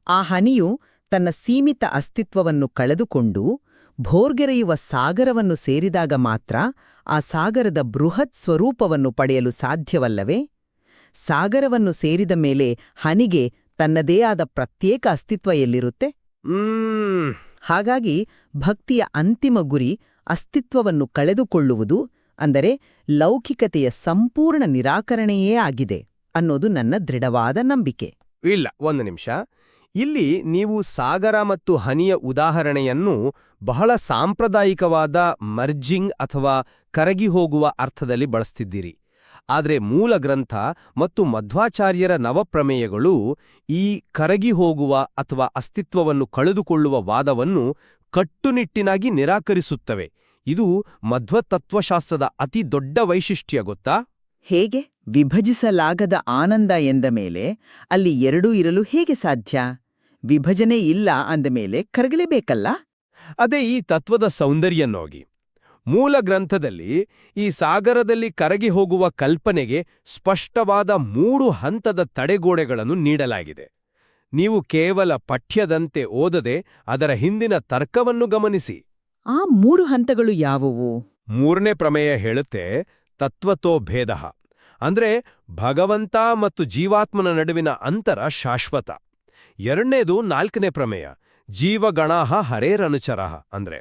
ಆ ಹನಿಯು ತನ್ನ ಸೀಮಿತ ಅಸ್ತಿತ್ವವನ್ನು ಕಳೆದುಕೊಂಡು ಭೋರ್ಗೆರೆಯುವ ಸಾಗರವನ್ನು ಸೇರಿದಾಗ ಮಾತ್ರ ಆ ಸಾಗರದ ಬೃಹತ್ ಸ್ವರೂಪವನ್ನು ಪಡೆಯಲು ಸಾಧ್ಯವಲ್ಲವೇ? ಸಾಗರವನ್ನು ಸೇರಿದ ಮೇಲೆ ಹನಿಗೆ ತನ್ನದೇ ಆದ ಪ್ರತ್ಯೇಕ ಅಸ್ತಿತ್ವ ಎಲ್ಲಿರುತ್ತೆ? ಹಾಗಾಗಿ ಭಕ್ತಿಯ ಅಂತಿಮ ಗುರಿ ಅಸ್ತಿತ್ವವನ್ನು ಕಳೆದುಕೊಳ್ಳುವುದು, ಅಂದರೆ ಲೌಕಿಕತೆಯ ಸಂಪೂರ್ಣ ನಿರಾಕರಣೆಯೇ ಆಗಿದೆ ಅನ್ನೋದು ನನ್ನ ದೃಢವಾದ ನಂಬಿಕೆ.
ಇಲ್ಲ, ಒಂದು ನಿಮಿಷ. ಇಲ್ಲಿ ನೀವು ಸಾಗರ ಮತ್ತು ಹನಿಯ ಉದಾಹರಣೆಯನ್ನು ಬಹಳ ಸಾಂಪ್ರದಾಯಿಕವಾದ ಮರ್ಜಿಂಗ್ ಅಥವಾ ಕರಗಿ ಹೋಗುವ ಅರ್ಥದಲ್ಲಿ ಬಳಸ್ತಿದ್ದೀರಿ. ಆದರೆ ಮೂಲ ಗ್ರಂಥ ಮತ್ತು ಮಧ್ವಾಚಾರ್ಯರ ನವಪ್ರಮೇಯಗಳು ಈ ಕರಗಿ ಹೋಗುವ ಅಥವಾ ಅಸ್ತಿತ್ವವನ್ನು ಕಳೆದುಕೊಳ್ಳುವ ವಾದವನ್ನು ಕಟ್ಟುನಿಟ್ಟಿನಾಗಿ ನಿರಾಕರಿಸುತ್ತವೆ. ಇದು ಮಧ್ವತತ್ವಶಾಸ್ತ್ರದ ಅತಿ ದೊಡ್ಡ ವೈಶಿಷ್ಟ್ಯ ಗೊತ್ತಾ?
ಹೇಗೆ? ವಿಭಜಿಸಲಾಗದ ಆನಂದ ಎಂದ ಮೇಲೆ ಅಲ್ಲಿ ಎರಡೂ ಇರಲು ಹೇಗೆ ಸಾಧ್ಯ? ವಿಭಜನೆ ಇಲ್ಲ ಅಂದ ಮೇಲೆ ಕರಗಲೇಬೇಕಲ್ಲ?
ಅದೇ ಈ ತತ್ವದ ಸೌಂದರ್ಯನ್ನೋಗಿ. ಮೂಲ ಗ್ರಂಥದಲ್ಲಿ ಈ ಸಾಗರದಲ್ಲಿ ಕರಗಿ ಹೋಗುವ ಕಲ್ಪನೆಗೆ ಸ್ಪಷ್ಟವಾದ 3 ಹಂತದ ತಡೆಗೋಡೆಗಳನ್ನು ನೀಡಲಾಗಿದೆ. ನೀವು ಕೇವಲ ಪಠ್ಯದಂತೆ ಓದದೆ ಅದರ ಹಿಂದಿನ ತರ್ಕವನ್ನು ಗಮನಿಸಿ.
ಆ 3 ಹಂತಗಳು ಯಾವುವು?
3ನೇ ಪ್ರಮೇಯ ಹೇಳುತ್ತೆ ತತ್ವತೋ ಭೇದ, ಅಂದ್ರೆ ಭಗವಂತ ಮತ್ತು ಜೀವಾತ್ಮನ ನಡುವಿನ ಅಂತರ ಶಾಶ್ವತ. 2ನೇದು 4ನೇ ಪ್ರಮೇಯ ಜೀವಗಣಾಹ ಹರೇರನುಚರಃ, ಅಂದ್ರೆ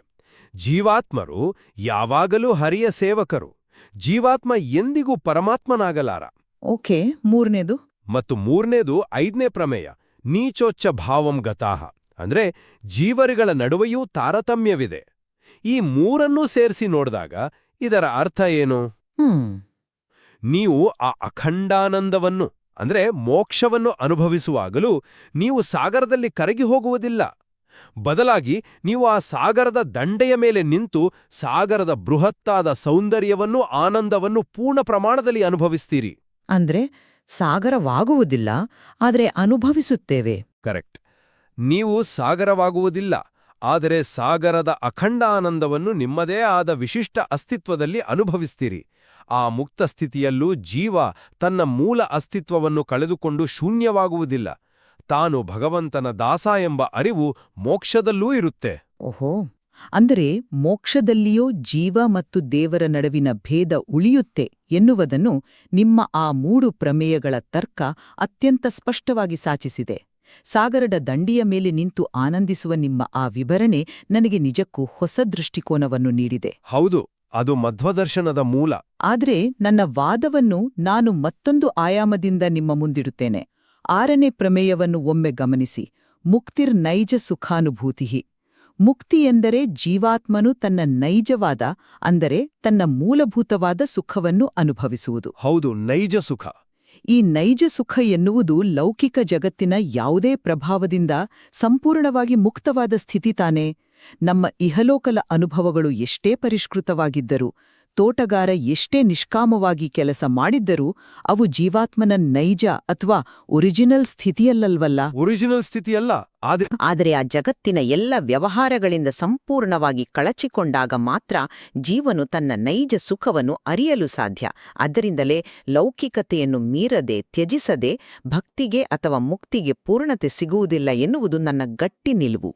ಜೀವಾತ್ಮರು ಯಾವಾಗಲೂ ಹರಿಯ ಸೇವಕರು, ಜೀವಾತ್ಮ ಎಂದಿಗೂ ಪರಮಾತ್ಮನಾಗಲಾರ.
ಓಕೆ, 3ನೇದು?
ಮತ್ತು 3ನೇದು 5ನೇ ಪ್ರಮೇಯ ನೀಚೋಚ್ಚ ಭಾವಂ ಗತಾಹ, ಅಂದ್ರೆ ಜೀವರುಗಳ ನಡುವೆಯೂ ತಾರತಮ್ಯವಿದೆ. ಈ 3ಅನ್ನೂ ಸೇರಿಸಿ ನೋಡಿದಾಗ ಇದರ ಅರ್ಥ ಏನು? ನೀವು ಆ ಅಖಂಡಾನಂದವನ್ನು ಅಂದ್ರೆ ಮೋಕ್ಷವನ್ನು ಅನುಭವಿಸುವಾಗಲೂ ನೀವು ಸಾಗರದಲ್ಲಿ ಕರಗಿ ಹೋಗುವುದಿಲ್ಲ. ಬದಲಾಗಿ ನೀವು ಆ ಸಾಗರದ ದಂಡೆಯ ಮೇಲೆ ನಿಂತು ಸಾಗರದ ಬೃಹತ್ತಾದ ಸೌಂದರ್ಯವನ್ನೂ ಆನಂದವನ್ನು ಪೂರ್ಣ ಪ್ರಮಾಣದಲ್ಲಿ ಅನುಭವಿಸ್ತೀರಿ.
ಅಂದ್ರೆ ಸಾಗರವಾಗುವುದಿಲ್ಲ, ಆದರೆ ಅನುಭವಿಸುತ್ತೇವೆ.
ಕರೆಕ್ಟ್. ನೀವು ಸಾಗರವಾಗುವುದಿಲ್ಲ, ಆದರೆ ಸಾಗರದ ಅಖಂಡ ಆನಂದವನ್ನು ನಿಮ್ಮದೇ ಆದ ವಿಶಿಷ್ಟ ಅಸ್ತಿತ್ವದಲ್ಲಿ ಅನುಭವಿಸ್ತೀರಿ. ಆ ಮುಕ್ತ ಸ್ಥಿತಿಯಲ್ಲೂ ಜೀವ ತನ್ನ ಮೂಲ ಅಸ್ತಿತ್ವವನ್ನು ಕಳೆದುಕೊಂಡು ಶೂನ್ಯವಾಗುವುದಿಲ್ಲ. ತಾನು ಭಗವಂತನ ದಾಸ ಎಂಬ ಅರಿವು ಮೋಕ್ಷದಲ್ಲೂ ಇರುತ್ತೆ.
ಓಹೋ, ಅಂದರೆ ಮೋಕ್ಷದಲ್ಲಿಯೋ ಜೀವ ಮತ್ತು ದೇವರ ನಡುವಿನ ಭೇದ ಉಳಿಯುತ್ತೆ ಎನ್ನುವುದನ್ನು ನಿಮ್ಮ ಆ 3 ಪ್ರಮೇಯಗಳ ತರ್ಕ ಅತ್ಯಂತ ಸ್ಪಷ್ಟವಾಗಿ ಸಾಚಿಸಿದೆ. ಸಾಗರದ ದಂಡಿಯ ಮೇಲೆ ನಿಂತು ಆನಂದಿಸುವ ನಿಮ್ಮ ಆ ವಿವರಣೆ ನನಗೆ ನಿಜಕ್ಕೂ ಹೊಸ ದೃಷ್ಟಿಕೋನವನ್ನು ನೀಡಿದೆ.
ಹೌದು, ಅದು ಮಧ್ವದರ್ಶನದ ಮೂಲ.
ಆದರೆ ನನ್ನ ವಾದವನ್ನು ನಾನು ಮತ್ತೊಂದು ಆಯಾಮದಿಂದ ನಿಮ್ಮ ಮುಂದಿಡುತ್ತೇನೆ. 6ನೇ ಪ್ರಮೇಯವನ್ನು ಒಮ್ಮೆ ಗಮನಿಸಿ. ಮುಕ್ತಿರ್ ನೈಜ ಸುಖಾನುಭೂತಿ. ಮುಕ್ತಿ ಎಂದರೆ ಜೀವಾತ್ಮನು ತನ್ನ ನೈಜವಾದ, ಅಂದರೆ ತನ್ನ ಮೂಲಭೂತವಾದ ಸುಖವನ್ನು ಅನುಭವಿಸುವುದು.
ಹೌದು, ನೈಜ ಸುಖ.
ಈ ನೈಜ ಸುಖ ಎನ್ನುವುದು ಲೌಕಿಕ ಜಗತ್ತಿನ ಯಾವುದೇ ಪ್ರಭಾವದಿಂದ ಸಂಪೂರ್ಣವಾಗಿ ಮುಕ್ತವಾದ ಸ್ಥಿತಿ ತಾನೇ. ನಮ್ಮ ಇಹಲೋಕಲ ಅನುಭವಗಳು ಎಷ್ಟೇ ಪರಿಷ್ಕೃತವಾಗಿದ್ದರೂ, ತೋಟಗಾರ ಎಷ್ಟೇ ನಿಷ್ಕಾಮವಾಗಿ ಕೆಲಸ ಮಾಡಿದ್ದರೂ ಅವು ಜೀವಾತ್ಮನ ನೈಜ ಅಥವಾ ಒರಿಜಿನಲ್ ಸ್ಥಿತಿಯಲ್ಲಲ್ವಲ್ಲ.
ಒರಿಜಿನಲ್ ಸ್ಥಿತಿಯಲ್ಲ.
ಆದರೆ ಆ ಜಗತ್ತಿನ ಎಲ್ಲ ವ್ಯವಹಾರಗಳಿಂದ ಸಂಪೂರ್ಣವಾಗಿ ಕಳಚಿಕೊಂಡಾಗ ಮಾತ್ರ ಜೀವನು ತನ್ನ ನೈಜ ಸುಖವನ್ನು ಅರಿಯಲು ಸಾಧ್ಯ. ಆದ್ದರಿಂದಲೇ ಲೌಕಿಕತೆಯನ್ನು ಮೀರದೆ, ತ್ಯಜಿಸದೆ ಭಕ್ತಿಗೆ ಅಥವಾ ಮುಕ್ತಿಗೆ ಪೂರ್ಣತೆ ಸಿಗುವುದಿಲ್ಲ ಎನ್ನುವುದು ನನ್ನ ಗಟ್ಟಿ ನಿಲುವು.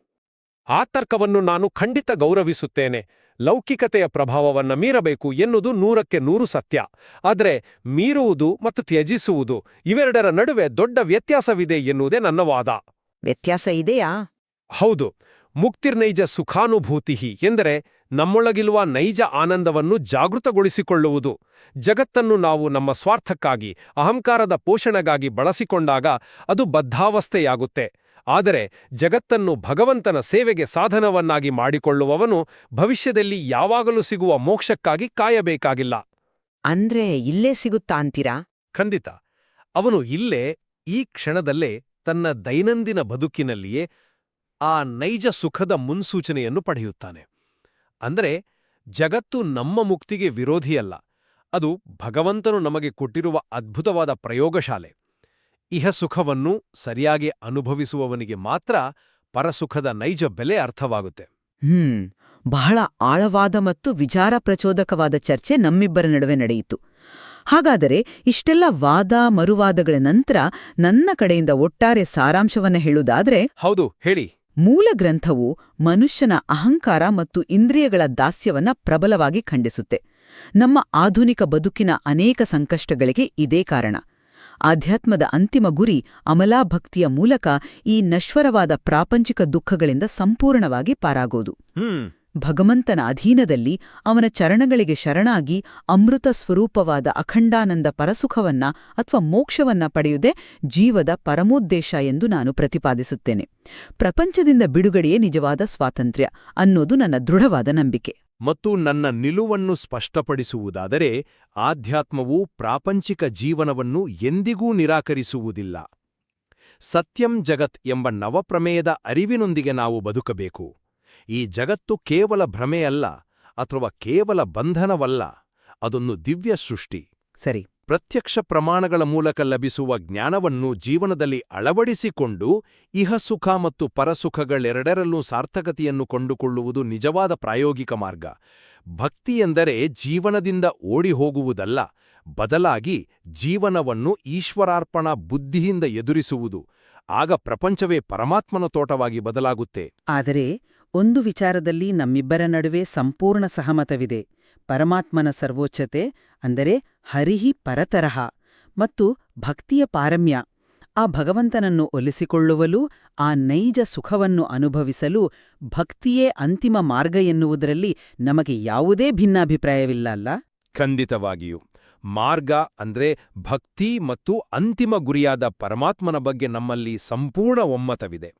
ಆ ತರ್ಕವನ್ನು ನಾನು ಖಂಡಿತ ಗೌರವಿಸುತ್ತೇನೆ. ಲೌಕಿಕತೆಯ ಪ್ರಭಾವವನ್ನ ಮೀರಬೇಕು ಎನ್ನುವುದು 100ಕ್ಕೆ 100 ಸತ್ಯ. ಆದರೆ ಮೀರುವುದು ಮತ್ತು ತ್ಯಜಿಸುವುದು ಇವೆರಡರ ನಡುವೆ ದೊಡ್ಡ ವ್ಯತ್ಯಾಸವಿದೆ ಎನ್ನುವುದೇ ನನ್ನ ವಾದ.
ವ್ಯತ್ಯಾಸ ಇದೆಯಾ?
ಹೌದು. ಮುಕ್ತಿರ್ನೈಜ ಸುಖಾನುಭೂತಿ ಎಂದರೆ ನಮ್ಮೊಳಗಿರುವ ನೈಜ ಆನಂದವನ್ನು ಜಾಗೃತಗೊಳಿಸಿಕೊಳ್ಳುವುದು. ಜಗತ್ತನ್ನು ನಾವು ನಮ್ಮ ಸ್ವಾರ್ಥಕ್ಕಾಗಿ, ಅಹಂಕಾರದ ಪೋಷಣೆಗಾಗಿ ಬಳಸಿಕೊಂಡಾಗ ಅದು ಬದ್ಧಾವಸ್ಥೆಯಾಗುತ್ತೆ. ಆದರೆ ಜಗತ್ತನ್ನು ಭಗವಂತನ ಸೇವೆಗೆ ಸಾಧನವನ್ನಾಗಿ ಮಾಡಿಕೊಳ್ಳುವವನು ಭವಿಷ್ಯದಲ್ಲಿ ಯಾವಾಗಲೂ ಸಿಗುವ ಮೋಕ್ಷಕ್ಕಾಗಿ ಕಾಯಬೇಕಾಗಿಲ್ಲ.
ಅಂದ್ರೆ ಇಲ್ಲೇ ಸಿಗುತ್ತಾ ಅಂತೀರಾ?
ಖಂಡಿತ. ಅವನು ಇಲ್ಲೇ, ಈ ಕ್ಷಣದಲ್ಲೇ, ತನ್ನ ದೈನಂದಿನ ಬದುಕಿನಲ್ಲಿಯೇ ಆ ನೈಜ ಸುಖದ ಮುನ್ಸೂಚನೆಯನ್ನು ಪಡೆಯುತ್ತಾನೆ. ಅಂದರೆ ಜಗತ್ತು ನಮ್ಮ ಮುಕ್ತಿಗೆ ವಿರೋಧಿಯಲ್ಲ, ಅದು ಭಗವಂತನು ನಮಗೆ ಕೊಟ್ಟಿರುವ ಅದ್ಭುತವಾದ ಪ್ರಯೋಗಶಾಲೆ. ಇಹ ಸುಖವನ್ನು ಸರಿಯಾಗಿ ಅನುಭವಿಸುವವನಿಗೆ ಮಾತ್ರ ಪರಸುಖದ ನೈಜ ಬೆಲೆ ಅರ್ಥವಾಗುತ್ತೆ.
ಬಹಳ ಆಳವಾದ ಮತ್ತು ವಿಚಾರ ಪ್ರಚೋದಕವಾದ ಚರ್ಚೆ ನಮ್ಮಿಬ್ಬರ ನಡುವೆ ನಡೆಯಿತು. ಹಾಗಾದರೆ ಇಷ್ಟೆಲ್ಲ ವಾದ ಮರುವಾದಗಳ ನಂತರ ನನ್ನ ಕಡೆಯಿಂದ ಒಟ್ಟಾರೆ ಸಾರಾಂಶವನ್ನ ಹೇಳುವುದಾದ್ರೆ,
ಹೌದು, ಹೇಳಿ.
ಮೂಲ ಗ್ರಂಥವು ಮನುಷ್ಯನ ಅಹಂಕಾರ ಮತ್ತು ಇಂದ್ರಿಯಗಳ ದಾಸ್ಯವನ್ನ ಪ್ರಬಲವಾಗಿ ಖಂಡಿಸುತ್ತೆ. ನಮ್ಮ ಆಧುನಿಕ ಬದುಕಿನ ಅನೇಕ ಸಂಕಷ್ಟಗಳಿಗೆ ಇದೇ ಕಾರಣ. ಆಧ್ಯಾತ್ಮದ ಅಂತಿಮ ಗುರಿ ಅಮಲಾಭಕ್ತಿಯ ಮೂಲಕ ಈ ನಶ್ವರವಾದ ಪ್ರಾಪಂಚಿಕ ದುಃಖಗಳಿಂದ ಸಂಪೂರ್ಣವಾಗಿ ಪಾರಾಗೋದು. ಭಗವಂತನ ಅಧೀನದಲ್ಲಿ ಅವನ ಚರಣಗಳಿಗೆ ಶರಣಾಗಿ ಅಮೃತ ಸ್ವರೂಪವಾದ ಅಖಂಡಾನಂದ ಪರಸುಖವನ್ನ ಅಥವಾ ಮೋಕ್ಷವನ್ನ ಪಡೆಯುವುದೇ ಜೀವದ ಪರಮೋದ್ದೇಶ ಎಂದು ನಾನು ಪ್ರತಿಪಾದಿಸುತ್ತೇನೆ. ಪ್ರಪಂಚದಿಂದ ಬಿಡುಗಡೆಯೇ ನಿಜವಾದ ಸ್ವಾತಂತ್ರ್ಯ ಅನ್ನೋದು ನನ್ನ ದೃಢವಾದ ನಂಬಿಕೆ.
ಮತ್ತು ನನ್ನ ನಿಲುವನ್ನು ಸ್ಪಷ್ಟಪಡಿಸುವುದಾದರೆ, ಆಧ್ಯಾತ್ಮವು ಪ್ರಾಪಂಚಿಕ ಜೀವನವನ್ನು ಎಂದಿಗೂ ನಿರಾಕರಿಸುವುದಿಲ್ಲ. ಸತ್ಯಂ ಜಗತ್ ಎಂಬ ನವಪ್ರಮೇಯದ ಅರಿವಿನೊಂದಿಗೆ ನಾವು ಬದುಕಬೇಕು. ಈ ಜಗತ್ತು ಕೇವಲ ಭ್ರಮೆಯಲ್ಲ, ಅಥವಾ ಕೇವಲ ಬಂಧನವಲ್ಲ, ಅದೊಂದು ದಿವ್ಯ ಸೃಷ್ಟಿ.
ಸರಿ.
ಪ್ರತ್ಯಕ್ಷ ಪ್ರಮಾಣಗಳ ಮೂಲಕ ಲಭಿಸುವ ಜ್ಞಾನವನ್ನು ಜೀವನದಲ್ಲಿ ಅಳವಡಿಸಿಕೊಂಡು ಇಹಸುಖ ಮತ್ತು ಪರಸುಖಗಳೆರಡರಲ್ಲೂ ಸಾರ್ಥಕತೆಯನ್ನು ಕೊಂಡುಕೊಳ್ಳುವುದು ನಿಜವಾದ ಪ್ರಾಯೋಗಿಕ ಮಾರ್ಗ. ಭಕ್ತಿಯೆಂದರೆ ಜೀವನದಿಂದ ಓಡಿಹೋಗುವುದಲ್ಲ, ಬದಲಾಗಿ ಜೀವನವನ್ನು ಈಶ್ವರಾರ್ಪಣಾ ಬುದ್ಧಿಯಿಂದ ಎದುರಿಸುವುದು. ಆಗ ಪ್ರಪಂಚವೇ ಪರಮಾತ್ಮನ ತೋಟವಾಗಿ ಬದಲಾಗುತ್ತೆ.
ಆದರೆ ಒಂದು ವಿಚಾರದಲ್ಲಿ ನಮ್ಮಿಬ್ಬರ ನಡುವೆ ಸಂಪೂರ್ಣ ಸಹಮತವಿದೆ. ಪರಮಾತ್ಮನ ಸರ್ವೋಚ್ಚತೆ, ಅಂದರೆ ಹರಿಹಿ ಪರತರಹ, ಮತ್ತು ಭಕ್ತಿಯ ಪಾರಮ್ಯ. ಆ ಭಗವಂತನನ್ನು ಒಲಿಸಿಕೊಳ್ಳುವಲು, ಆ ನೈಜ ಸುಖವನ್ನು ಅನುಭವಿಸಲು ಭಕ್ತಿಯೇ ಅಂತಿಮ ಮಾರ್ಗ ಎನ್ನುವುದರಲ್ಲಿ ನಮಗೆ ಯಾವುದೇ ಭಿನ್ನಾಭಿಪ್ರಾಯವಿಲ್ಲ ಅಲ್ಲ?
ಖಂಡಿತವಾಗಿಯೂ. ಮಾರ್ಗ ಅಂದ್ರೆ ಭಕ್ತಿ ಮತ್ತು ಅಂತಿಮ ಗುರಿಯಾದ ಪರಮಾತ್ಮನ ಬಗ್ಗೆ ನಮ್ಮಲ್ಲಿ ಸಂಪೂರ್ಣ ಒಮ್ಮತವಿದೆ.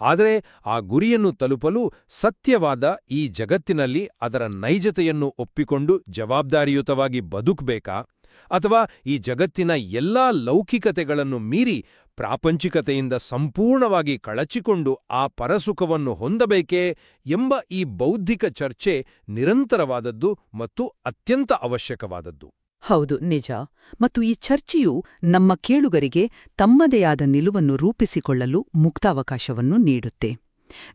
ಆದರೆ ಆ ಗುರಿಯನ್ನು ತಲುಪಲು ಸತ್ಯವಾದ ಈ ಜಗತ್ತಿನಲ್ಲಿ ಅದರ ನೈಜತೆಯನ್ನು ಒಪ್ಪಿಕೊಂಡು ಜವಾಬ್ದಾರಿಯುತವಾಗಿ ಬದುಕಬೇಕಾ? ಅಥವಾ ಈ ಜಗತ್ತಿನ ಎಲ್ಲಾ ಲೌಕಿಕತೆಗಳನ್ನು ಮೀರಿ ಪ್ರಾಪಂಚಿಕತೆಯಿಂದ ಸಂಪೂರ್ಣವಾಗಿ ಕಳಚಿಕೊಂಡು ಆ ಪರಸುಖವನ್ನು ಹೊಂದಬೇಕೇ ಎಂಬ ಈ ಬೌದ್ಧಿಕ ಚರ್ಚೆ ನಿರಂತರವಾದದ್ದು ಮತ್ತು ಅತ್ಯಂತ ಅವಶ್ಯಕವಾದದ್ದು.
ಹೌದು, ನಿಜ. ಮತ್ತು ಈ ಚರ್ಚೆಯು ನಮ್ಮ ಕೇಳುಗರಿಗೆ ತಮ್ಮದೇ ಆದ ನಿಲುವನ್ನು ರೂಪಿಸಿಕೊಳ್ಳಲು ಮುಕ್ತಾವಕಾಶವನ್ನು ನೀಡುತ್ತೆ.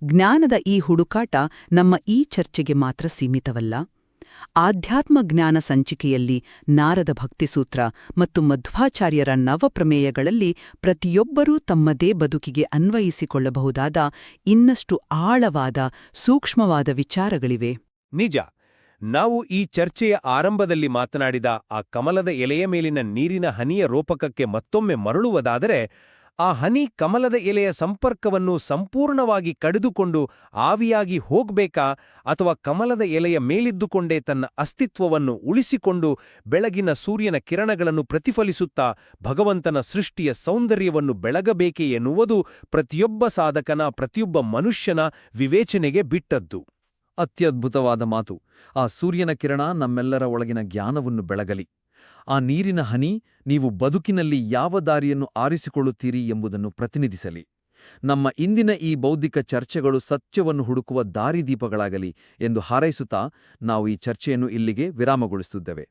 ಜ್ಞಾನದ ಈ ಹುಡುಕಾಟ ನಮ್ಮ ಈ ಚರ್ಚೆಗೆ ಮಾತ್ರ ಸೀಮಿತವಲ್ಲ. ಆಧ್ಯಾತ್ಮ ಜ್ಞಾನ ಸಂಚಿಕೆಯಲ್ಲಿ ನಾರದ ಭಕ್ತಿಸೂತ್ರ ಮತ್ತು ಮಧ್ವಾಚಾರ್ಯರ ನವಪ್ರಮೇಯಗಳಲ್ಲಿ ಪ್ರತಿಯೊಬ್ಬರೂ ತಮ್ಮದೇ ಬದುಕಿಗೆ ಅನ್ವಯಿಸಿಕೊಳ್ಳಬಹುದಾದ ಇನ್ನಷ್ಟು ಆಳವಾದ, ಸೂಕ್ಷ್ಮವಾದ ವಿಚಾರಗಳಿವೆ.
ನಿಜ. ನಾವು ಈ ಚರ್ಚೆಯ ಆರಂಭದಲ್ಲಿ ಮಾತನಾಡಿದ ಆ ಕಮಲದ ಎಲೆಯ ಮೇಲಿನ ನೀರಿನ ಹನಿಯ ರೂಪಕಕ್ಕೆ ಮತ್ತೊಮ್ಮೆ ಮರಳುವುದಾದರೆ, ಆ ಹನಿ ಕಮಲದ ಎಲೆಯ ಸಂಪರ್ಕವನ್ನು ಸಂಪೂರ್ಣವಾಗಿ ಕಡಿದುಕೊಂಡು ಆವಿಯಾಗಿ ಹೋಗ್ಬೇಕಾ, ಅಥವಾ ಕಮಲದ ಎಲೆಯ ಮೇಲಿದ್ದುಕೊಂಡೇ ತನ್ನ ಅಸ್ತಿತ್ವವನ್ನು ಉಳಿಸಿಕೊಂಡು ಬೆಳಗಿನ ಸೂರ್ಯನ ಕಿರಣಗಳನ್ನು ಪ್ರತಿಫಲಿಸುತ್ತಾ ಭಗವಂತನ ಸೃಷ್ಟಿಯ ಸೌಂದರ್ಯವನ್ನು ಬೆಳಗಬೇಕೆ ಎನ್ನುವುದು ಪ್ರತಿಯೊಬ್ಬ ಸಾಧಕನ, ಪ್ರತಿಯೊಬ್ಬ ಮನುಷ್ಯನ ವಿವೇಚನೆಗೆ ಬಿಟ್ಟದ್ದು.
ಅತ್ಯದ್ಭುತವಾದ ಮಾತು. ಆ ಸೂರ್ಯನ ಕಿರಣ ನಮ್ಮೆಲ್ಲರ ಒಳಗಿನ ಜ್ಞಾನವನ್ನು ಬೆಳಗಲಿ. ಆ ನೀರಿನ ಹನಿ ನೀವು ಬದುಕಿನಲ್ಲಿ ಯಾವ ದಾರಿಯನ್ನು ಆರಿಸಿಕೊಳ್ಳುತ್ತೀರಿ ಎಂಬುದನ್ನು ಪ್ರತಿನಿಧಿಸಲಿ. ನಮ್ಮ ಇಂದಿನ ಈ ಬೌದ್ಧಿಕ ಚರ್ಚೆಗಳು ಸತ್ಯವನ್ನು ಹುಡುಕುವ ದಾರಿದೀಪಗಳಾಗಲಿ ಎಂದು ಹಾರೈಸುತ್ತಾ ನಾವು ಈ ಚರ್ಚೆಯನ್ನು ಇಲ್ಲಿಗೆ ವಿರಾಮಗೊಳಿಸುತ್ತಿದ್ದೇವೆ.